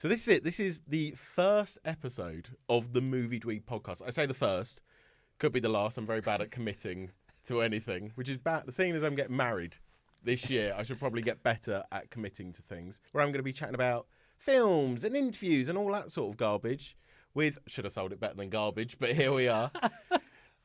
So this is it. This is the first episode of the Movie Dweeb podcast. I say the first, could be the last. I'm very bad at committing to anything, which is bad. Seeing as I'm getting married this year, I should probably get better at committing to things. Where I'm going to be chatting about films and interviews and all that sort of garbage. Should have sold it better than garbage, but here we are.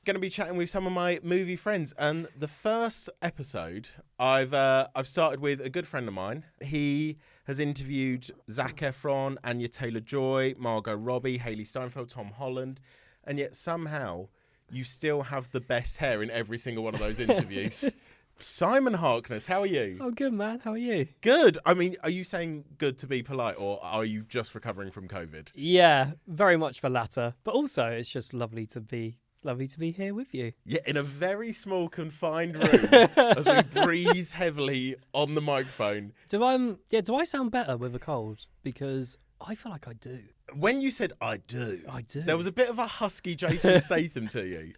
Going to be chatting with some of my movie friends, and the first episode I've started with a good friend of mine. He has interviewed Zac Efron, Anya Taylor-Joy, Margot Robbie, Hailey Steinfeld, Tom Holland, and yet somehow you still have the best hair in every single one of those interviews. Simon Harkness, how are you? Oh, good, man. How are you? Good. I mean, are you saying good to be polite, or are you just recovering from COVID? Yeah, very much the latter. But also, it's just lovely to be here with you. Yeah, in a very small, confined room, as we breathe heavily on the microphone. Do I sound better with a cold? Because I feel like I do. When you said I do, there was a bit of a husky Jason Statham to you.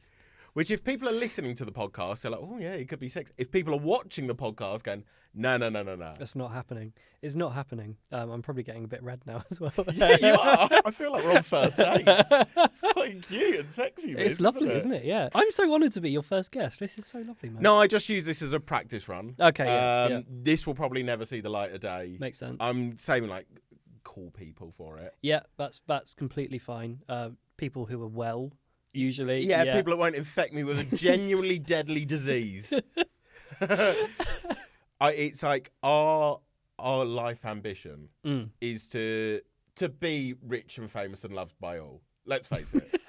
Which, if people are listening to the podcast, they're like, oh, yeah, he could be sexy. If people are watching the podcast going, no. That's not happening. It's not happening. I'm probably getting a bit red now as well. Yeah, you are. I feel like we're on first dates. It's quite cute and sexy. It's lovely, isn't it? Yeah. I'm so honoured to be your first guest. This is so lovely, man. No, I just use this as a practice run. Okay, yeah. This will probably never see the light of day. Makes sense. I'm saving, cool people for it. Yeah, that's completely fine. People who are well. Usually, yeah, people that won't infect me with a genuinely deadly disease. It's like our life ambition is to be rich and famous and loved by all. Let's face it.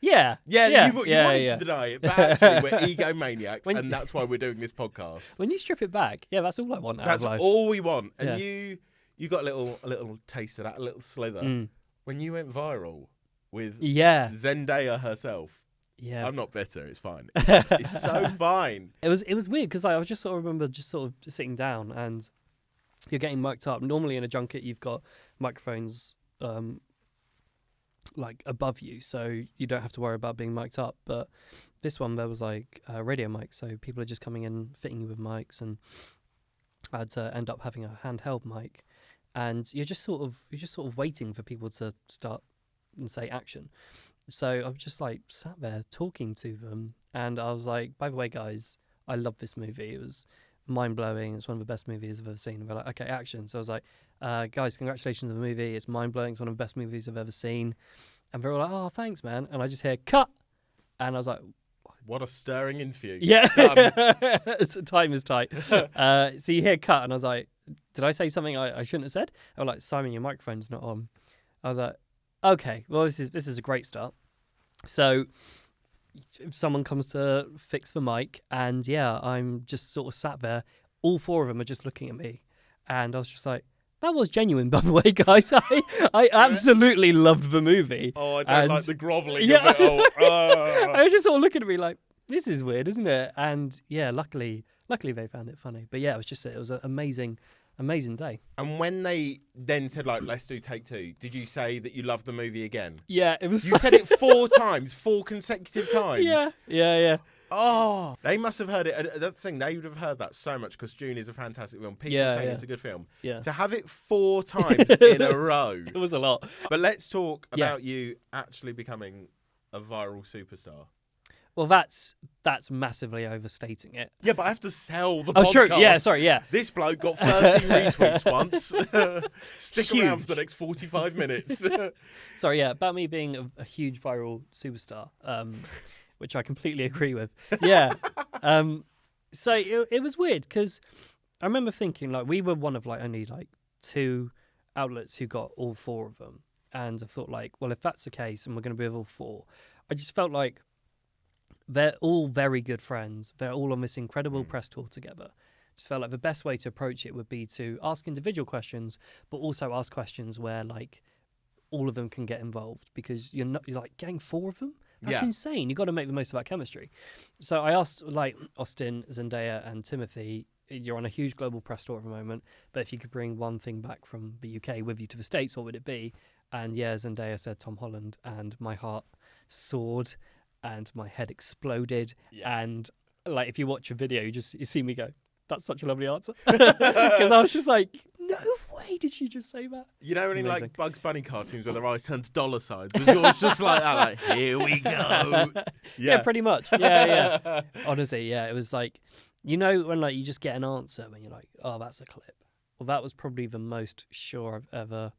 Yeah. You wanted to deny it, but actually we're egomaniacs, and that's why we're doing this podcast. When you strip it back, that's all I want out of life. That's all we want. And you got a little taste of that, a little slither. When you went viral with Zendaya herself. Yeah, I'm not bitter. It's fine. It's so fine. It was weird because I was just remember sitting down and you're getting mic'd up. Normally in a junket you've got microphones above you, so you don't have to worry about being mic'd up. But this one there was a radio mic, so people are just coming in fitting you with mics, and I had to end up having a handheld mic, and you're just sort of waiting for people to start and say action. So I was just sat there talking to them, and I was like, by the way, guys, I love this movie. It was mind-blowing. It's one of the best movies I've ever seen. And they're like, okay, action. So I was like, guys, congratulations on the movie. It's mind-blowing. It's one of the best movies I've ever seen. And they're all like, oh, thanks, man. And I just hear, cut. And I was like, what a stirring interview. Yeah. Time is tight. So you hear cut, and I was like, did I say something I shouldn't have said? They were like, Simon, your microphone's not on. I was like, okay, well, this is a great start. So someone comes to fix the mic, and I'm just sort of sat there. All four of them are just looking at me, and I was just like, that was genuine, by the way, guys. I absolutely loved the movie. Oh, I don't like the grovelling of it. I was just sort of looking at me like, this is weird, isn't it? And luckily they found it funny. But it was an amazing day. And when they then said, let's do take two, did you say that you loved the movie again? Yeah, it was. You said it 4 times, 4 consecutive times. Yeah. Oh, they must have heard it. That's the thing, they would have heard that so much because Dune is a fantastic film. People saying it's a good film. Yeah. To have it 4 times in a row. It was a lot. But let's talk about you actually becoming a viral superstar. Well, that's massively overstating it. Yeah, but I have to sell the podcast. Oh, true. Yeah, sorry, yeah. This bloke got 13 retweets once. Stick Huge. around for the next 45 minutes. Sorry, about me being a huge viral superstar, which I completely agree with. Yeah. So it was weird because I remember thinking, we were one of, only, 2 outlets who got all 4 of them. And I thought, well, if that's the case and we're going to be with all 4, I just felt like they're all very good friends. They're all on this incredible press tour together. Just felt like the best way to approach it would be to ask individual questions, but also ask questions where all of them can get involved, because you're getting 4 of them. That's insane. You got to make the most of that chemistry. So I asked Austin, Zendaya, and Timothy, you're on a huge global press tour at the moment, but if you could bring one thing back from the UK with you to the States, what would it be? And Zendaya said Tom Holland, and my heart soared. And my head exploded, and if you watch a video, you see me go, "That's such a lovely answer," because I was just like, "No way, way did you just say that? You know, in amazing. like Bugs Bunny cartoons where their eyes turn to dollar signs, was yours just like that? Like, here we go. Yeah, pretty much. Yeah. Honestly, yeah, it was like, you know, when like you just get an answer when you're like, oh, that's a clip. Well, that was probably the most sure I've ever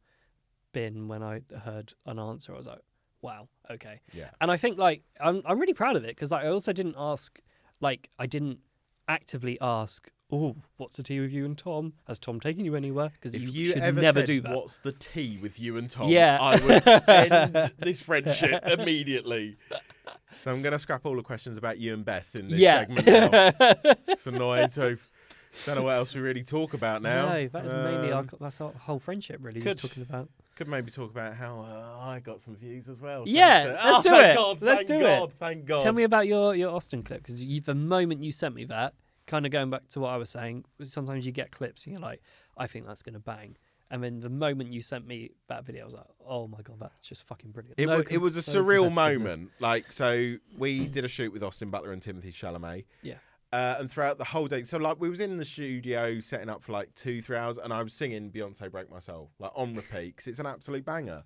been when I heard an answer. I was like, wow, okay. Yeah. And I think like I'm really proud of it because like I also didn't ask, like I didn't actively ask, oh, what's the tea with you and Tom? Has Tom taken you anywhere? Because If you you should ever never said, do that. what's the tea with you and Tom, Yeah. I would end this friendship immediately. So I'm going to scrap all the questions about you and Beth in this segment now. It's annoying, so don't know what else we really talk about now. No, that is mainly that's our whole friendship really just talking about. Could maybe talk about how I got some views as well. Yeah, let's do it. Let's do it. Thank God. Tell me about your Austin clip, because the moment you sent me that, kind of going back to what I was saying, sometimes you get clips and you're like, I think that's going to bang. And then the moment you sent me that video, I was like, oh my God, that's just fucking brilliant. It was a surreal moment. Like, so we did a shoot with Austin Butler and Timothée Chalamet. Yeah. And throughout the whole day, so like we was in the studio setting up for like 2-3 hours, and I was singing Beyoncé "Break My Soul" like on repeat because it's an absolute banger.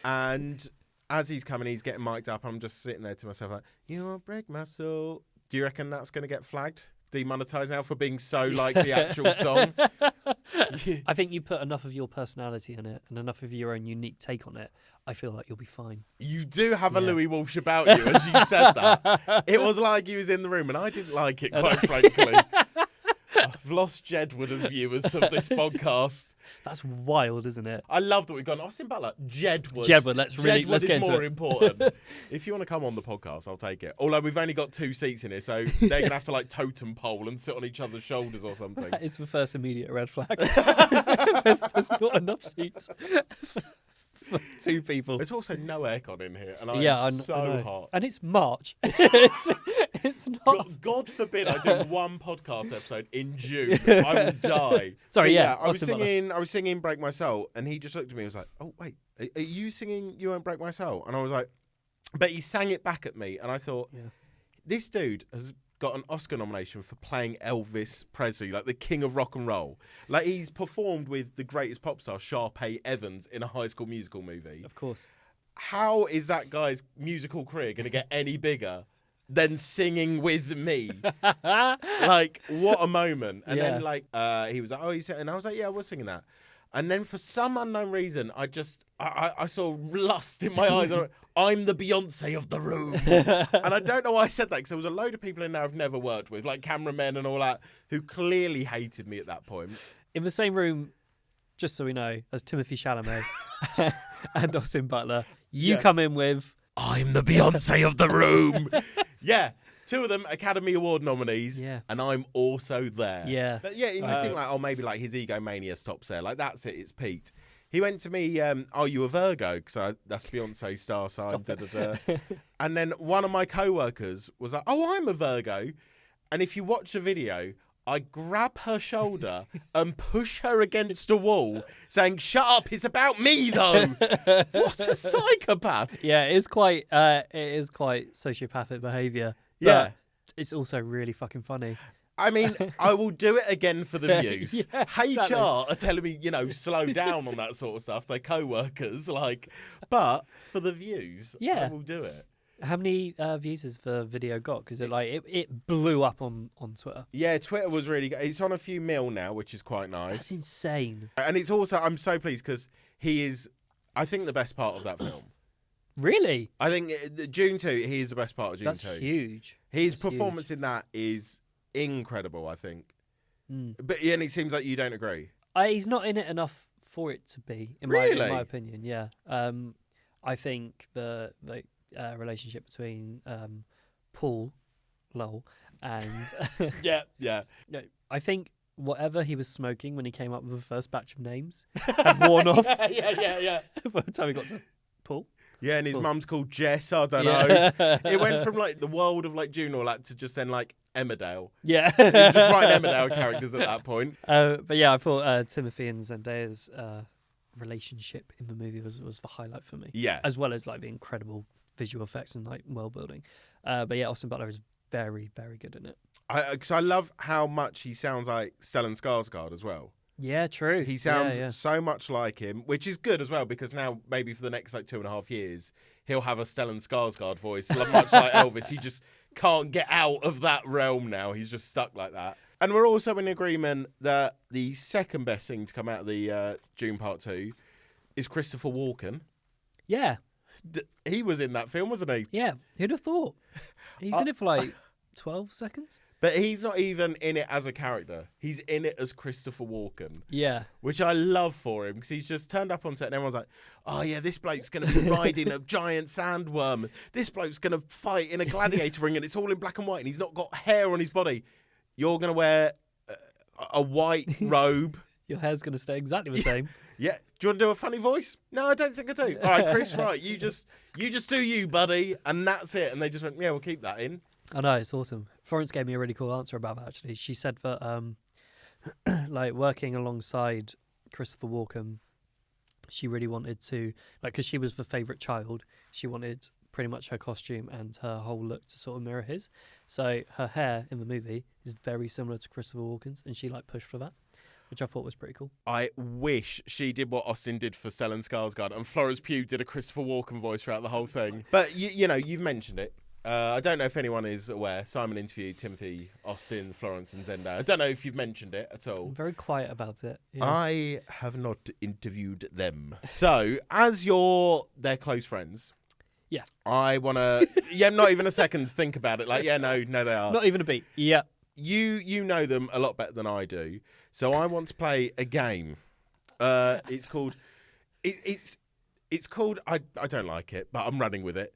And as he's coming, he's getting mic'd up. I'm just sitting there to myself like, "You won't break my soul." Do you reckon that's going to get flagged, demonetized now for being so like the actual song? I think you put enough of your personality in it and enough of your own unique take on it. I feel like you'll be fine. You do have a Louis Walsh about you, as you said that. It was like he was in the room, and I didn't like it, quite frankly. I've lost Jedward as viewers of this podcast. That's wild, isn't it? I love that we've gone Austin Butler, Jedward. Jedward, let's Jedward get into is more it. important. If you want to come on the podcast, I'll take it. Although we've only got 2 seats in here, so they're going to have to like totem pole and sit on each other's shoulders or something. That is the first immediate red flag. there's not enough seats for 2 people. There's also no aircon in here, and I I'm so know. hot. And it's March. it's not. God forbid I do one podcast episode in June. I will die. Sorry, But yeah. I was singing "Break My Soul," and he just looked at me and was like, "Oh wait, are you singing You Won't Break My Soul?" And I was like, but he sang it back at me, and I thought, this dude has got an Oscar nomination for playing Elvis Presley, like the king of rock and roll. Like he's performed with the greatest pop star, Sharpay Evans, in a High School Musical movie. Of course. How is that guy's musical career going to get any bigger than singing with me? Like, what a moment. And then, like, he was like, oh, you sang? And I was like, yeah, I was singing that. And then for some unknown reason, I saw lust in my eyes. I went, I'm the Beyonce of the room. And I don't know why I said that, because there was a load of people in there I've never worked with, like cameramen and all that, who clearly hated me at that point. In the same room, just so we know, as Timothée Chalamet and Austin Butler, you come in with, I'm the Beyonce of the room. Yeah. 2 of them Academy Award nominees, and I'm also there. Yeah. But yeah, you think like, oh, maybe like his egomania stops there. Like, that's it, it's peaked. He went to me, are you a Virgo? Because that's Beyonce's star sign. And then one of my co-workers was like, oh, I'm a Virgo. And if you watch the video, I grab her shoulder and push her against a wall, saying, shut up, it's about me, though. What a psychopath. Yeah, it is quite sociopathic behaviour. Yeah. It's also really fucking funny. I mean, I will do it again for the views. Yeah, exactly. HR are telling me, slow down on that sort of stuff. They're co-workers, but for the views, I will do it. How many views has the video got? Because it blew up on Twitter. Yeah, Twitter was really good. It's on a few mil now, which is quite nice. That's insane. And it's also, I'm so pleased because he is, I think, the best part of that film. Really? I think Dune 2, he is the best part of Dune 2. That's huge. His performance in that is incredible, I think. But and it seems like you don't agree. He's not in it enough for it to be, in my opinion. Yeah. I think the relationship between Paul, and yeah. No, I think whatever he was smoking when he came up with the first batch of names had worn off. Yeah. By the time we got to Paul. Yeah, and his mum's called Jess. I don't know. It went from like the world of like June or that to just then like Emmerdale. Yeah, he was just writing Emmerdale characters at that point. But yeah, I thought Timothy and Zendaya's relationship in the movie was the highlight for me. Yeah, as well as like the incredible visual effects and like world building. But yeah, Austin Butler is very, very good in it. Because I love how much he sounds like Stellan Skarsgård as well. Yeah, true. He sounds yeah. so much like him, which is good as well, because now maybe for the next 2.5 years, he'll have a Stellan Skarsgård voice, much like Elvis. He just can't get out of that realm now. He's just stuck like that. And we're also in agreement that the second best thing to come out of the Dune Part 2 is Christopher Walken. Yeah. He was in that film, wasn't he? Yeah. Who'd have thought? He's in it for 12 seconds. But he's not even in it as a character. He's in it as Christopher Walken. Yeah. Which I love for him, because he's just turned up on set and everyone's like, oh yeah, this bloke's going to be riding a giant sandworm. This bloke's going to fight in a gladiator ring and it's all in black and white and he's not got hair on his body. You're going to wear a white robe. Your hair's going to stay exactly the same. Yeah. Do you want to do a funny voice? No, I don't think I do. All right, Chris, right. You just do you, buddy. And that's it. And they just went, yeah, we'll keep that in. I know, it's awesome. Florence gave me a really cool answer about that, actually. She said that, working alongside Christopher Walken, she really wanted to, because she was the favourite child, she wanted pretty much her costume and her whole look to sort of mirror his. So her hair in the movie is very similar to Christopher Walken's, and she pushed for that, which I thought was pretty cool. I wish she did what Austin did for Stellan Skarsgård and Florence Pugh did a Christopher Walken voice throughout the whole thing. But, you've mentioned it. I don't know if anyone is aware. Simon interviewed Timothy, Austin, Florence and Zendaya. I don't know if you've mentioned it at all. I'm very quiet about it. Yeah. I have not interviewed them. So, as their close friends... Yeah. I want to... not even a second to think about it. No, they are. Not even a beat. Yeah. You know them a lot better than I do. So I want to play a game. It's called... It's called... I don't like it, but I'm running with it.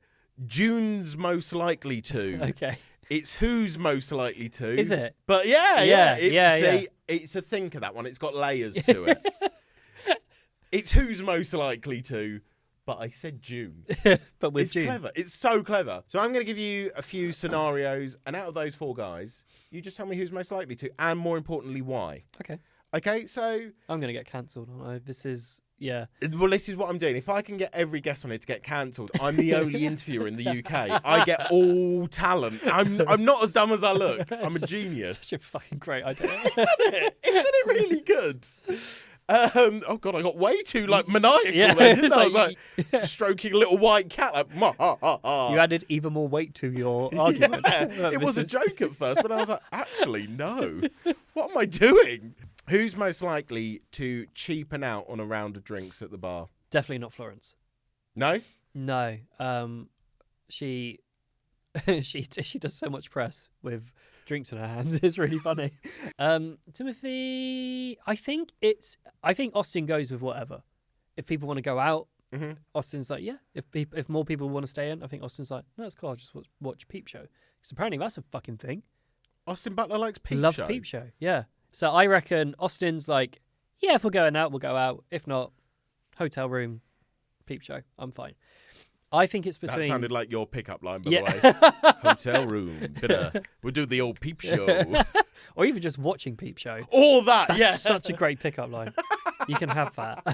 Dune's most likely to. Okay. It's who's most likely to. Is it? But yeah. It's a thinker, that one. It's got layers to it. It's who's most likely to, but I said Dune. But with it's Dune. Clever. It's so clever. So I'm going to give you a few scenarios, and out of those 4 guys, you just tell me who's most likely to, and more importantly, why. Okay, so... I'm going to get cancelled, aren't I? This is... Yeah. Well, this is what I'm doing. If I can get every guest on here to get cancelled, I'm the only interviewer in the UK. I get all talent. I'm not as dumb as I look. I'm a genius. Such a fucking great idea. Isn't it really good? Oh God, I got way too maniacal there, didn't I? I was stroking a little white cat. You added even more weight to your argument. It was a joke at first, but I was like, actually, no. What am I doing? Who's most likely to cheapen out on a round of drinks at the bar? Definitely not Florence. No? No. She does so much press with drinks in her hands. It's really funny. Timothy, I think Austin goes with whatever. If people want to go out, Austin's like, yeah. If more people want to stay in, I think Austin's like, no, it's cool. I'll just watch Peep Show. Because apparently that's a fucking thing. Austin Butler likes Peep Show. Loves Peep Show, yeah. So I reckon Austin's like, yeah, if we're going out, we'll go out. If not, hotel room, Peep Show. I'm fine. I think it's between... That sounded like your pickup line, by the way. Hotel room. We'll do the old Peep Show. Or even just watching Peep Show. All that, That's such a great pickup line. You can have that.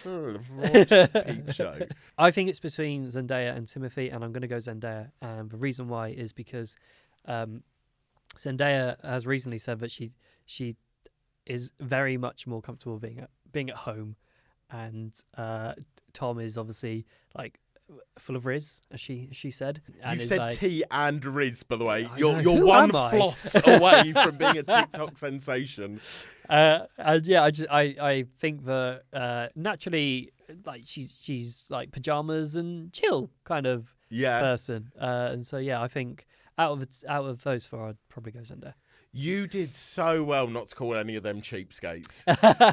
Watch Peep Show. I think it's between Zendaya and Timothy, and I'm going to go Zendaya. And the reason why is because Zendaya has recently said that she is very much more comfortable being at home, and Tom is obviously full of Riz, as she said. And You've said tea and Riz, by the way. You're Who one am I? floss away from being a TikTok sensation. And yeah, I think that naturally, she's like pajamas and chill kind of person, and so yeah, I think out of those 4, I'd probably go Zendaya. You did so well not to call any of them cheapskates.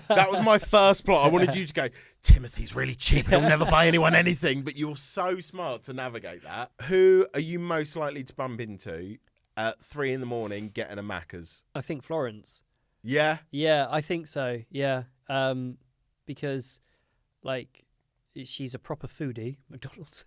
That was my first plot. I wanted you to go, Timothy's really cheap. He'll never buy anyone anything. But you're so smart to navigate that. Who are you most likely to bump into at 3 a.m. getting a Macca's? I think Florence. Yeah? Yeah, I think so. Yeah. Because, she's a proper foodie, McDonald's.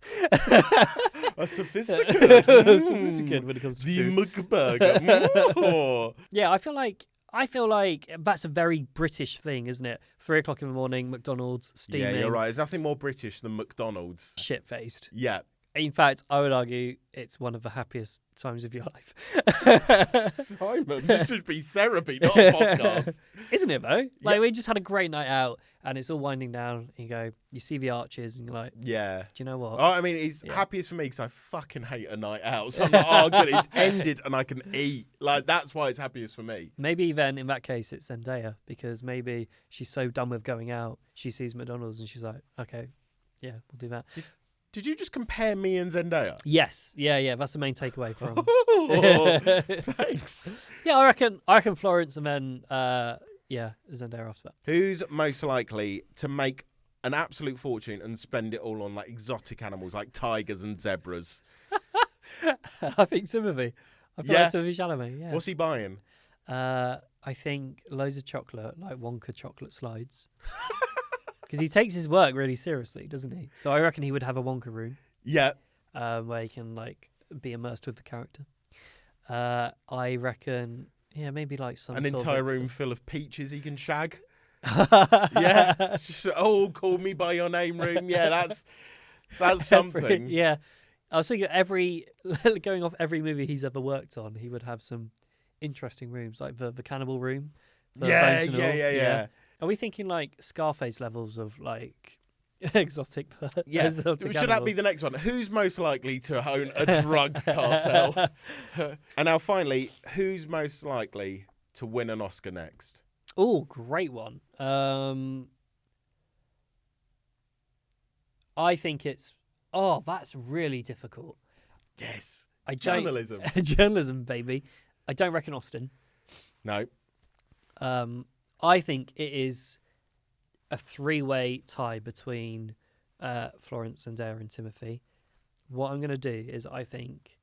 A sophisticated. Sophisticated when it comes to the food. McBurger. Yeah, I feel like that's a very British thing, isn't it? 3 o'clock in the morning, McDonald's, steaming. Yeah, you're right. There's nothing more British than McDonald's. Shit-faced. Yeah. In fact, I would argue it's one of the happiest times of your life. Simon, this should be therapy, not a podcast. Isn't it, though? Like, Yeah. we just had a great night out, and it's all winding down. And you see the arches, and you're like, Yeah. do you know what? Oh, I mean, it's happiest for me because I fucking hate a night out. So I'm like, oh, good, it's ended and I can eat. Like, that's why it's happiest for me. Maybe then, in that case, it's Zendaya, because maybe she's so done with going out, she sees McDonald's, and she's like, okay, yeah, we'll do that. Did you just compare me and Zendaya? Yes, yeah, that's the main takeaway from. Thanks. Yeah, I reckon Florence, and then Zendaya after that. Who's most likely to make an absolute fortune and spend it all on like exotic animals like tigers and zebras? I think Timothy. I feel like Timothy Chalamet. Yeah. What's he buying? I think loads of chocolate, like Wonka chocolate slides. Because he takes his work really seriously, doesn't he? So I reckon he would have a Wonka room. Yeah. Where he can like be immersed with the character. I reckon, maybe like some An sort entire of room full of peaches he can shag. Yeah. Just, call me by your name room. Yeah, that's something. Yeah. I was thinking going off every movie he's ever worked on, he would have some interesting rooms, like the cannibal room. Yeah. Are we thinking like Scarface levels of like exotic? Yeah. Exotic Should that be the next one? Who's most likely to own a drug cartel? And now finally, who's most likely to win an Oscar next? Oh, great one. I think it's. Oh, that's really difficult. Yes. Journalism. Journalism. Journalism, baby. I don't reckon Austin. No. I think it is a three-way tie between Florence, Zendaya, and Timothy. What I'm going to do is I think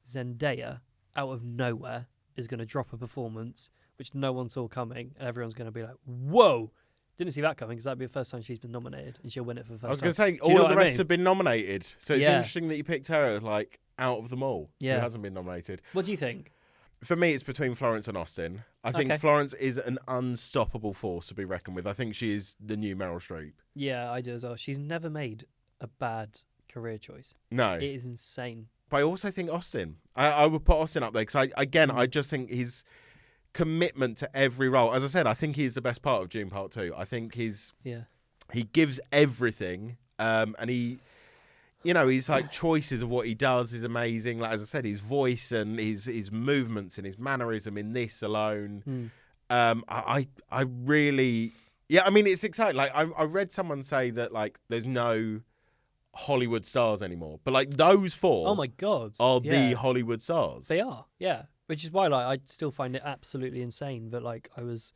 Zendaya, out of nowhere, is going to drop a performance which no one saw coming, and everyone's going to be like, whoa! Didn't see that coming, because that'd be the first time she's been nominated, and she'll win it for the first time. I was going to say, all of the rest have been nominated. So it's Yeah. interesting that you picked her, like, out of them all, Yeah. who hasn't been nominated. What do you think? For me, it's between Florence and Austin. I think Okay. Florence is an unstoppable force to be reckoned with. I think she is the new Meryl Streep. Yeah, I do as well. She's never made a bad career choice. No. It is insane. But I also think Austin. I would put Austin up there because, I just think his commitment to every role. As I said, I think he's the best part of Dune Part 2. I think he gives everything, and he... You know, his like choices of what he does is amazing. Like, as I said, his voice and his movements and his mannerism in this alone. I really, I mean, it's exciting. Like, I read someone say that like there's no Hollywood stars anymore, but like those four, Oh my god, are yeah. the Hollywood stars. They are, yeah. Which is why like I still find it absolutely insane that like I was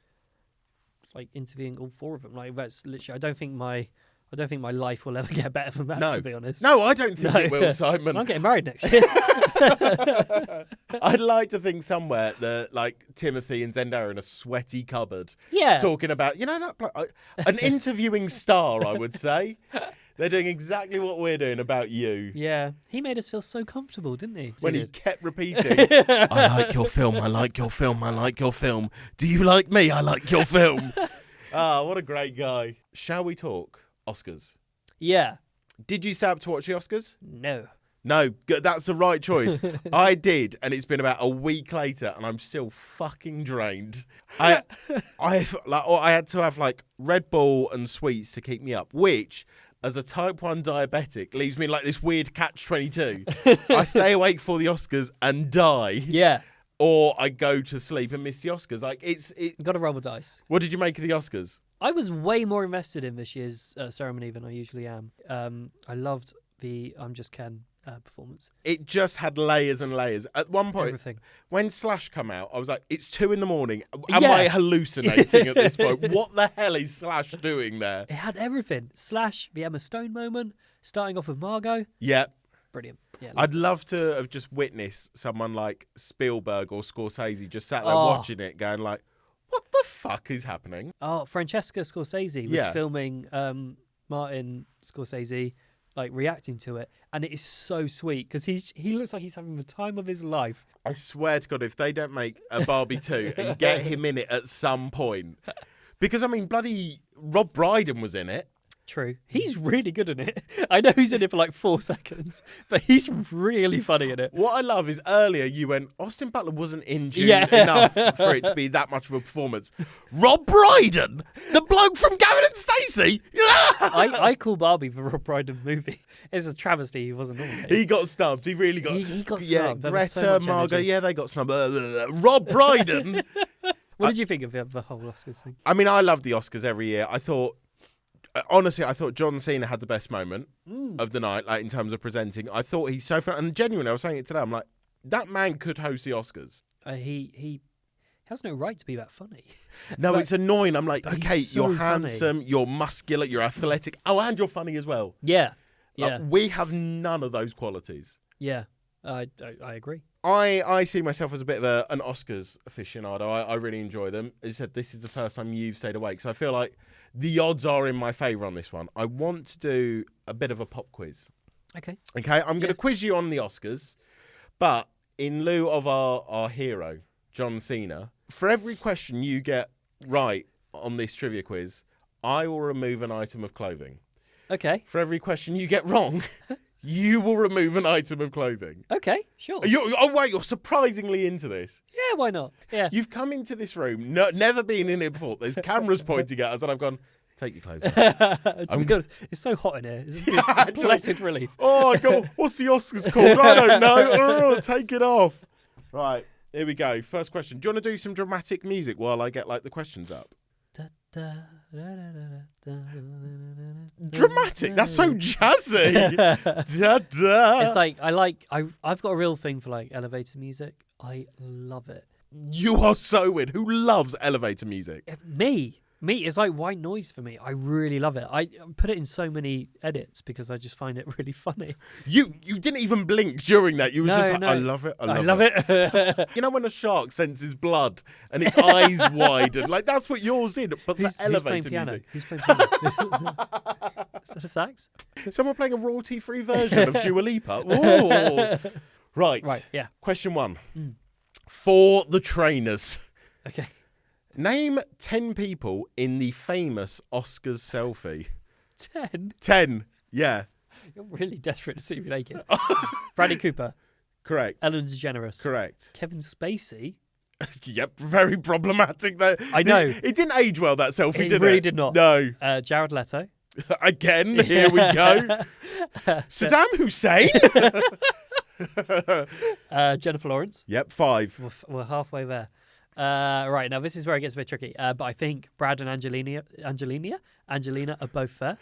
like interviewing all four of them. Like that's literally. I don't think my life will ever get better than that. No. To be honest. No, I don't think it will, Simon. I'm getting married next year. I'd like to think somewhere that like Timothy and Zendaya are in a sweaty cupboard, Yeah. talking about an interviewing star. I would say they're doing exactly what we're doing about you. Yeah. He made us feel so comfortable, didn't he? When he kept repeating, "I like your film. I like your film. I like your film. Do you like me? I like your film." Ah, what a great guy. Shall we talk Oscars? Yeah. Did you stay up to watch the Oscars? No. No, that's the right choice. I did, and it's been about a week later, and I'm still fucking drained. I had to have like Red Bull and sweets to keep me up, which, as a type 1 diabetic, leaves me in like this weird catch-22. I stay awake for the Oscars and die, Yeah. or I go to sleep and miss the Oscars. Like You got to roll the dice. What did you make of the Oscars? I was way more invested in this year's ceremony than I usually am. I loved the I'm Just Ken performance. It just had layers and layers. At one point, Everything. when Slash come out, I was like, it's 2 a.m. Am Yeah. I hallucinating at this point? What the hell is Slash doing there? It had everything. Slash, the Emma Stone moment, starting off with Margot. Yeah. Brilliant. Yeah, I'd love to have just witnessed someone like Spielberg or Scorsese just sat there Oh. watching it going like, what the fuck is happening? Oh, Francesca Scorsese was Yeah. filming Martin Scorsese, like reacting to it, and it is so sweet because he looks like he's having the time of his life. I swear to God, if they don't make a Barbie 2 and get him in it at some point. Because, I mean, bloody Rob Brydon was in it. True. He's really good in it. I know he's in it for like 4 seconds, but he's really funny in it. What I love is earlier you went, Austin Butler wasn't in Dune Yeah. enough for it to be that much of a performance. Rob Brydon, the bloke from Gavin and Stacey. I call Barbie the Rob Brydon movie. It's a travesty he wasn't nominated. He got snubbed. He really got. He got Yeah, snubbed. There was so Greta, much Margot. energy. Yeah, they got snubbed. Rob Brydon. What did you think of the whole Oscars thing? I mean, I love the Oscars every year. Honestly, I thought John Cena had the best moment of the night, like in terms of presenting. I thought he's so fun. And genuinely, I was saying it today. I'm like, that man could host the Oscars. He has no right to be that funny. No, But- it's annoying. I'm like, but he's okay, so you're funny. handsome, you're muscular, you're athletic. Oh, and you're funny as well. Yeah. Like, Yeah. we have none of those qualities. Yeah. I agree. I see myself as a bit of an Oscars aficionado. I really enjoy them. As I said, this is the first time you've stayed awake, so I feel like the odds are in my favour on this one. I want to do a bit of a pop quiz. Okay. Okay, I'm going to quiz you on the Oscars, but in lieu of our hero, John Cena, for every question you get right on this trivia quiz, I will remove an item of clothing. Okay. For every question you get wrong, you will remove an item of clothing. Okay. Sure. You're surprisingly into this. Yeah. Why not? Yeah. You've come into this room, never been in it before. There's cameras pointing at us, and I've gone, take your clothes off. It's so hot in here. It's a blessed relief. Oh, God, what's the Oscars called? I don't know. Oh, take it off. Right, here we go. First question. Do you want to do some dramatic music while I get, like, the questions up? Dramatic? That's so jazzy. Da, da. It's like I've got a real thing for like elevator music. I love it. You are so weird. Who loves elevator music? Me, it's like white noise for me. I really love it. I put it in so many edits because I just find it really funny. You didn't even blink during that. You were just like, No. I love it. I love it. You know when a shark senses blood and its eyes widen? Like, that's what yours did, but Who's for playing elevator piano? music. Who's playing piano? Is that a sax? Someone playing a royalty-free version of Dua Lipa. Ooh. Right. Yeah. Question 1. For the trainers. Okay. Name 10 people in the famous Oscars selfie. 10? 10. Yeah. You're really desperate to see me naked. Bradley Cooper. Correct. Ellen DeGeneres. Correct. Kevin Spacey. Yep. Very problematic. I know. It didn't age well, that selfie, It did it? really did not. No. Jared Leto. Again, here we go. Saddam Hussein. Jennifer Lawrence. Yep, 5. We're halfway there. Right, now this is where it gets a bit tricky. But I think Brad and Angelina are both there.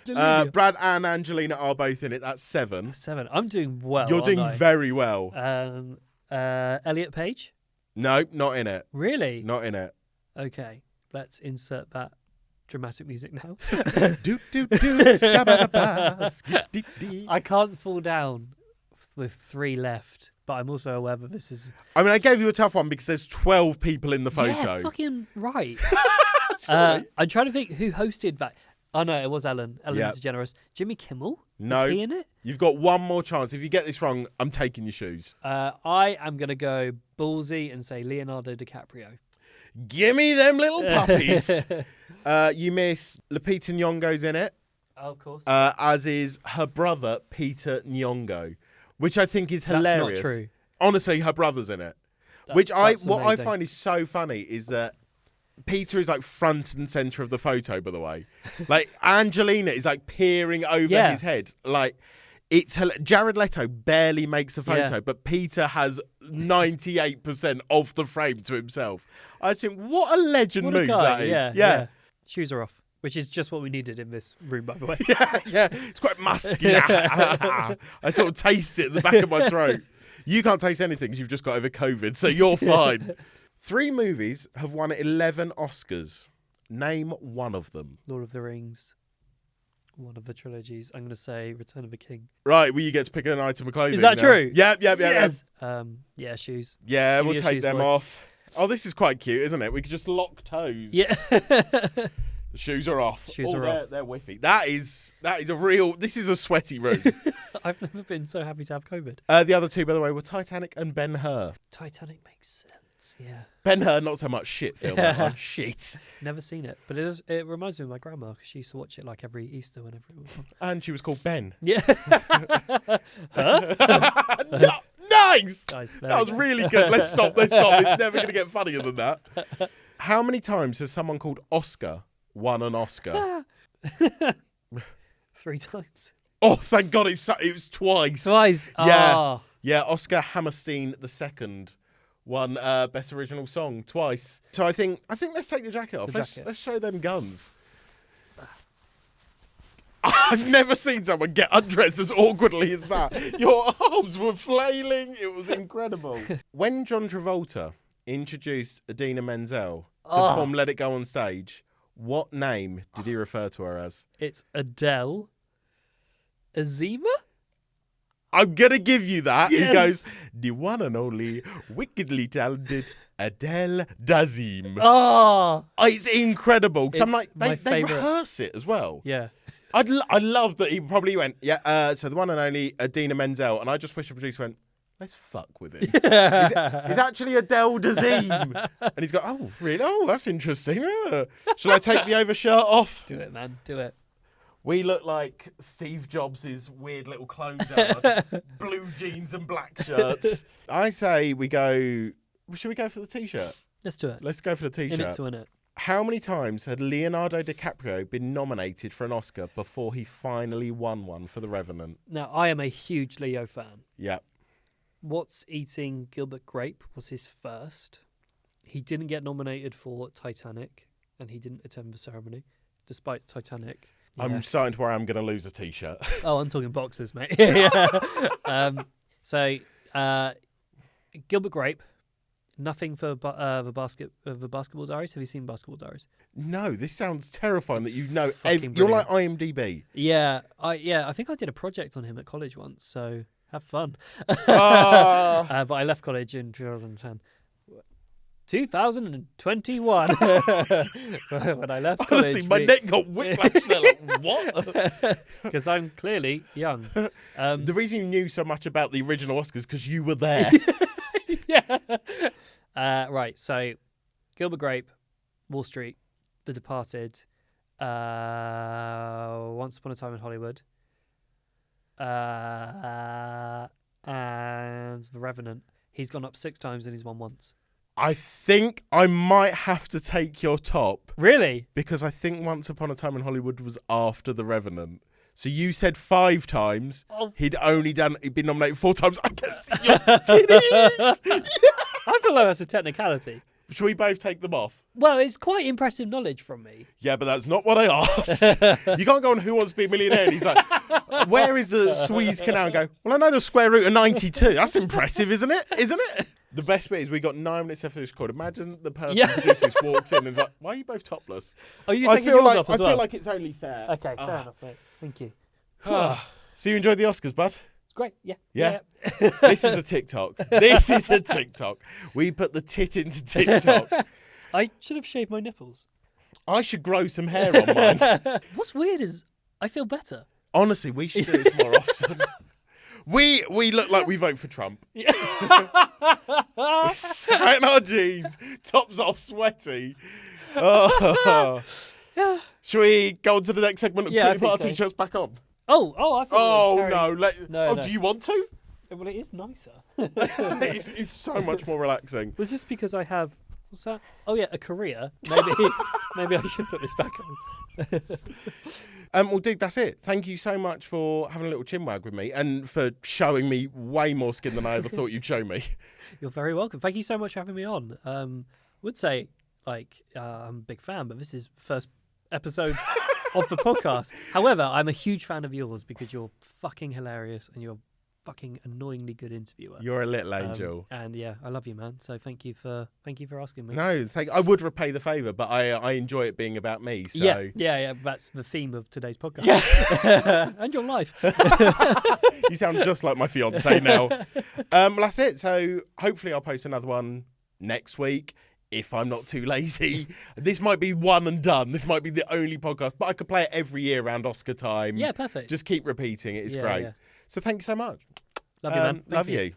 Brad and Angelina are both in it. That's 7. 7. I'm doing well. You're doing aren't I? very well. Elliot Page. No, not in it. Really? Not in it. Okay, let's insert that dramatic music now. Do do do. Skabba-da-ba, skip-dee-dee. I can't fall down with 3 left, but I'm also aware that this is. I mean, I gave you a tough one because there's 12 people in the photo. Yeah, fucking right. Sorry. I'm trying to think who hosted that. Oh no, it was Ellen Yep. DeGeneres. Jimmy Kimmel? No. Was he in it? You've got one more chance. If you get this wrong, I'm taking your shoes. I am going to go ballsy and say Leonardo DiCaprio. Gimme them little puppies. You miss Lupita Nyong'o's in it, Oh, of course. as is her brother, Peter Nyong'o, which I think is hilarious. That's not true. Honestly, her brother's in it. That's What I amazing. find is so funny is that Peter is like front and center of the photo, by the way. Like Angelina is like peering over Yeah. his head. Like Jared Leto barely makes a photo, Yeah. but Peter has 98% of the frame to himself. I think what a legend What a move guy. that is. Yeah. Shoes are off, which is just what we needed in this room, by the way. yeah. It's quite musky. I sort of taste it in the back of my throat. You can't taste anything because you've just got over COVID, so you're fine. 3 movies have won 11 Oscars. Name one of them. Lord of the Rings, one of the trilogies. I'm going to say Return of the King. Right, well, you get to pick an item of clothing. Is that now. true? Yep. Yeah, shoes. Yeah, Give we'll me your take shoes, them boy. off. Oh, this is quite cute, isn't it? We could just lock toes. Yeah. The shoes are off. Shoes are off. They're whiffy. That is a real. This is a sweaty room. I've never been so happy to have COVID. The other 2, by the way, were Titanic and Ben-Hur. Titanic makes sense. Yeah. Ben-Hur, not so much shit film. That one. Shit. Never seen it, but it reminds me of my grandma because she used to watch it like every Easter whenever it was on. And she was called Ben. Yeah. Nice. Nice. That was really good. Let's stop. It's never going to get funnier than that. How many times has someone called Oscar won an Oscar? 3 times. Oh, thank God it was twice. Twice. Yeah. Oh. Yeah, Oscar Hammerstein II won Best Original Song twice. So I think let's take the jacket off. Let's show them guns. I've never seen someone get undressed as awkwardly as that. Your arms were flailing. It was incredible. When John Travolta introduced Idina Menzel to perform Let It Go on stage, what name did he refer to her as? It's Adele Azima? I'm going to give you that. Yes. He goes, the one and only wickedly talented Adele Dazeem. Oh. It's incredible. Because I'm like, my they favourite. rehearse it as well. Yeah. I love that he probably went, so the one and only Idina Menzel. And I just wish the producer went, let's fuck with it. He's actually Adele Dazeem. And he's got, oh, really? Oh, that's interesting. Shall I take the overshirt off? Do it, man. Do it. We look like Steve Jobs' weird little clone down, blue jeans and black shirts. I say should we go for the T-shirt? Let's do it. Let's go for the T-shirt. In it to win it. How many times had Leonardo DiCaprio been nominated for an Oscar before he finally won one for The Revenant? Now, I am a huge Leo fan. Yeah. What's Eating Gilbert Grape was his first. He didn't get nominated for Titanic, and he didn't attend the ceremony, despite Titanic. Yeah. I'm starting to worry I'm going to lose a T-shirt. Oh, I'm talking boxers, mate. Yeah. Gilbert Grape. Nothing for the Basketball Diaries. Have you seen Basketball Diaries? No, this sounds terrifying that you know. fucking You're like IMDb. Yeah, I think I did a project on him at college once, so have fun. Oh. But I left college in 2010. 2021 when I left college. Honestly, my neck got whiplash there. Like, what? Because I'm clearly young. The reason you knew so much about the original Oscars because you were there. Yeah. Right. So, Gilbert Grape, Wall Street, The Departed, Once Upon a Time in Hollywood, and The Revenant. He's gone up 6 times and he's won once. I think I might have to take your top. Really? Because I think Once Upon a Time in Hollywood was after The Revenant. So you said 5 times. Oh. He'd been nominated 4 times. I can see your titties. Yeah. I feel like that's a technicality. Should we both take them off? Well, it's quite impressive knowledge from me. Yeah, but that's not what I asked. You can't go on Who Wants to Be a Millionaire and he's like, where is the Suez Canal? And go, well, I know the square root of 92. That's impressive, isn't it? Isn't it? The best bit is we got 9 minutes after this record. Imagine the person producing this walks in and like, why are you both topless? Oh, you taking yours off as well? I feel like it's only fair. Okay, fair enough, mate. Thank you. So you enjoyed the Oscars, bud? It's great, yeah. Yeah. This is a TikTok. This is a TikTok. We put the tit into TikTok. I should have shaved my nipples. I should grow some hair on mine. What's weird is I feel better. Honestly, we should do this more often. We look like we vote for Trump. We're sat in our jeans, tops off, sweaty. Oh. Yeah. Should we go on to the next segment and put our T-shirts back on? I thought. Oh, no. No. Do you want to? Well, it is nicer. It's so much more relaxing. Well, just because I have, what's that? Oh, yeah, a career. Maybe I should put this back on. Well, dude, that's it. Thank you so much for having a little chinwag with me and for showing me way more skin than I ever thought you'd show me. You're very welcome. Thank you so much for having me on. Would say, I'm a big fan, but this is the first episode of the podcast. However, I'm a huge fan of yours because you're fucking hilarious and you're a fucking annoyingly good interviewer. You're a little angel. And yeah, I love you, man. So thank you for asking me. No, I would repay the favour, but I enjoy it being about me. So Yeah. That's the theme of today's podcast. Yeah. And your life. You sound just like my fiance now. That's it. So hopefully I'll post another one next week. If I'm not too lazy. This might be one and done. This might be the only podcast, but I could play it every year around Oscar time. Yeah, perfect. Just keep repeating it. It's great. Yeah. So thank you so much. Love you, man. Love you.